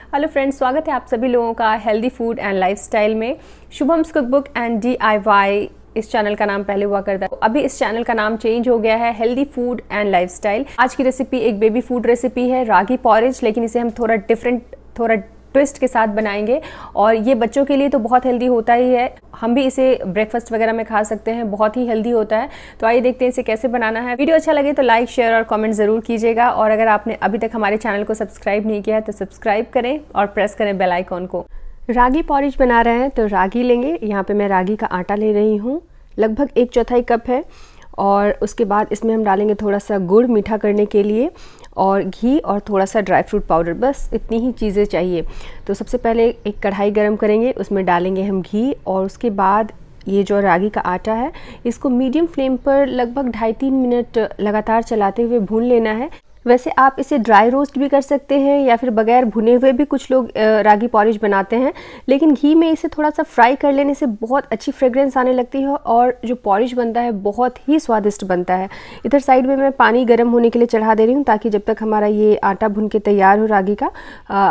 Hello friends, स्वागत है आप सभी लोगों का हेल्दी फूड एंड लाइफस्टाइल में। शुभम्स कुकबुक एंड DIY इस चैनल का नाम पहले हुआ करता है, अभी इस चैनल का नाम चेंज हो गया है हेल्दी फूड एंड लाइफस्टाइल। आज की रेसिपी एक बेबी फूड रेसिपी है, रागी पॉरेज, लेकिन इसे हम थोड़ा डिफरेंट, थोड़ा ट्विस्ट के साथ बनाएंगे। और ये बच्चों के लिए तो बहुत हेल्दी होता ही है, हम भी इसे ब्रेकफास्ट वगैरह में खा सकते हैं, बहुत ही हेल्दी होता है। तो आइए देखते हैं इसे कैसे बनाना है। वीडियो अच्छा लगे तो लाइक, शेयर और कमेंट ज़रूर कीजिएगा। और अगर आपने अभी तक हमारे चैनल को सब्सक्राइब नहीं किया है तो सब्सक्राइब करें और प्रेस करें बेल आइकॉन को। रागी पॉरिज बना रहे हैं तो रागी लेंगे। यहाँ पे मैं रागी का आटा ले रही हूँ, लगभग 1/4 कप है। और उसके बाद इसमें हम डालेंगे थोड़ा सा गुड़ मीठा करने के लिए, और घी और थोड़ा सा ड्राई फ्रूट पाउडर, बस इतनी ही चीज़ें चाहिए। तो सबसे पहले एक कढ़ाई गरम करेंगे, उसमें डालेंगे हम घी, और उसके बाद ये जो रागी का आटा है इसको मीडियम फ्लेम पर लगभग 2.5-3 मिनट लगातार चलाते हुए भून लेना है। वैसे आप इसे ड्राई रोस्ट भी कर सकते हैं या फिर बगैर भुने हुए भी कुछ लोग रागी पॉरिज बनाते हैं, लेकिन घी में इसे थोड़ा सा फ्राई कर लेने से बहुत अच्छी फ्रेग्रेंस आने लगती है और जो पॉरिज बनता है बहुत ही स्वादिष्ट बनता है। इधर साइड में मैं पानी गर्म होने के लिए चढ़ा दे रही हूँ, ताकि जब तक हमारा ये आटा भुन के तैयार हो रागी का,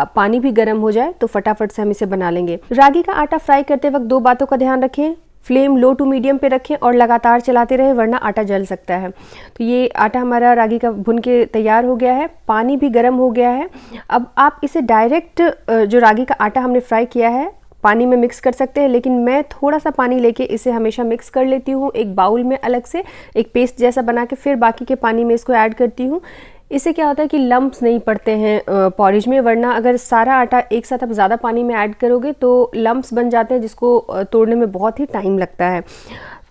पानी भी गर्म हो जाए तो फटाफट से हम इसे बना लेंगे। रागी का आटा फ्राई करते वक्त 2 बातों का ध्यान रखें, फ्लेम लो टू मीडियम पे रखें और लगातार चलाते रहें, वरना आटा जल सकता है। तो ये आटा हमारा रागी का भुन के तैयार हो गया है, पानी भी गर्म हो गया है। अब आप इसे डायरेक्ट जो रागी का आटा हमने फ्राई किया है पानी में मिक्स कर सकते हैं, लेकिन मैं थोड़ा सा पानी लेके इसे हमेशा मिक्स कर लेती हूँ एक बाउल में, अलग से एक पेस्ट जैसा बना के, फिर बाकी के पानी में इसको ऐड करती हूँ। इससे क्या होता है कि लम्प्स नहीं पड़ते हैं पॉरिज में, वरना अगर सारा आटा एक साथ आप ज़्यादा पानी में ऐड करोगे तो लम्प्स बन जाते हैं, जिसको तोड़ने में बहुत ही टाइम लगता है।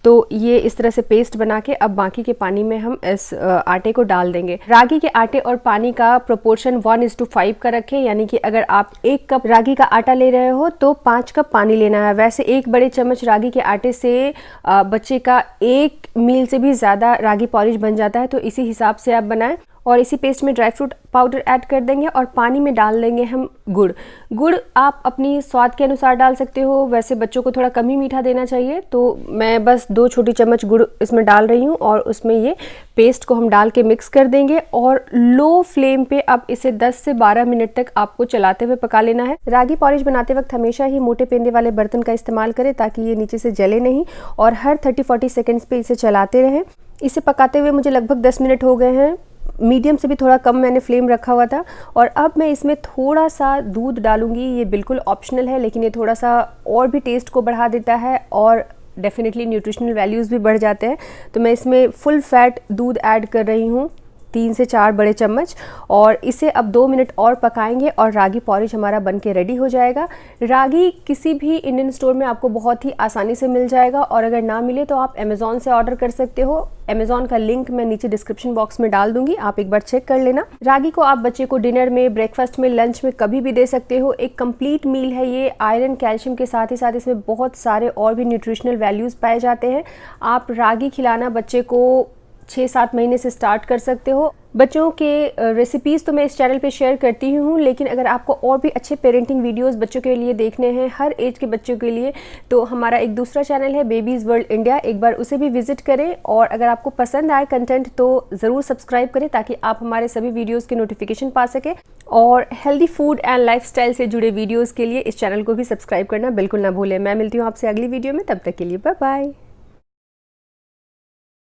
तो ये इस तरह से पेस्ट बना के अब बाकी के पानी में हम इस आटे को डाल देंगे। रागी के आटे और पानी का प्रोपोर्शन 1:5 का रखें, यानी कि अगर आप 1 कप रागी का आटा ले रहे हो तो 5 कप पानी लेना है। वैसे 1 बड़े चम्मच रागी के आटे से बच्चे का 1 मील से भी ज़्यादा रागी पॉरिज बन जाता है, तो इसी हिसाब से आप बनाएं। और इसी पेस्ट में ड्राई फ्रूट पाउडर ऐड कर देंगे और पानी में डाल देंगे हम गुड़। गुड़ आप अपनी स्वाद के अनुसार डाल सकते हो, वैसे बच्चों को थोड़ा कम ही मीठा देना चाहिए, तो मैं बस 2 छोटी चम्मच गुड़ इसमें डाल रही हूँ। और उसमें ये पेस्ट को हम डाल के मिक्स कर देंगे और लो फ्लेम पे अब इसे 10 से 12 मिनट तक आपको चलाते हुए पका लेना है। रागी पॉरिज बनाते वक्त हमेशा ही मोटे पेंदे वाले बर्तन का इस्तेमाल करें, ताकि ये नीचे से जले नहीं, और हर 30-40 सेकेंड्स पे इसे चलाते रहें। इसे पकाते हुए मुझे लगभग 10 मिनट हो गए हैं, मीडियम से भी थोड़ा कम मैंने फ्लेम रखा हुआ था। और अब मैं इसमें थोड़ा सा दूध डालूंगी, ये बिल्कुल ऑप्शनल है, लेकिन ये थोड़ा सा और भी टेस्ट को बढ़ा देता है और डेफिनेटली न्यूट्रिशनल वैल्यूज़ भी बढ़ जाते हैं। तो मैं इसमें फुल फैट दूध ऐड कर रही हूँ, 3 से 4 बड़े चम्मच, और इसे अब 2 मिनट और पकाएंगे और रागी पॉरिज हमारा बन के रेडी हो जाएगा। रागी किसी भी इंडियन स्टोर में आपको बहुत ही आसानी से मिल जाएगा, और अगर ना मिले तो आप अमेज़ॉन से ऑर्डर कर सकते हो। अमेज़ॉन का लिंक मैं नीचे डिस्क्रिप्शन बॉक्स में डाल दूंगी, आप एक बार चेक कर लेना। रागी को आप बच्चे को डिनर में, ब्रेकफास्ट में, लंच में कभी भी दे सकते हो। एक कंप्लीट मील है ये, आयरन, कैल्शियम के साथ ही साथ इसमें बहुत सारे और भी न्यूट्रिशनल वैल्यूज़ पाए जाते हैं। आप रागी खिलाना बच्चे को 6-7 महीने से स्टार्ट कर सकते हो। बच्चों के रेसिपीज़ तो मैं इस चैनल पे शेयर करती हूँ, लेकिन अगर आपको और भी अच्छे पेरेंटिंग वीडियोस बच्चों के लिए देखने हैं, हर एज के बच्चों के लिए, तो हमारा एक दूसरा चैनल है बेबीज़ वर्ल्ड इंडिया, एक बार उसे भी विजिट करें। और अगर आपको पसंद आए कंटेंट तो ज़रूर सब्सक्राइब करें, ताकि आप हमारे सभी वीडियोज़ के नोटिफिकेशन पा सकें। और हेल्दी फूड एंड लाइफस्टाइल से जुड़े वीडियोज़ के लिए इस चैनल को भी सब्सक्राइब करना बिल्कुल ना भूलें। मैं मिलती हूँ आपसे अगली वीडियो में, तब तक के लिए बाय बाय।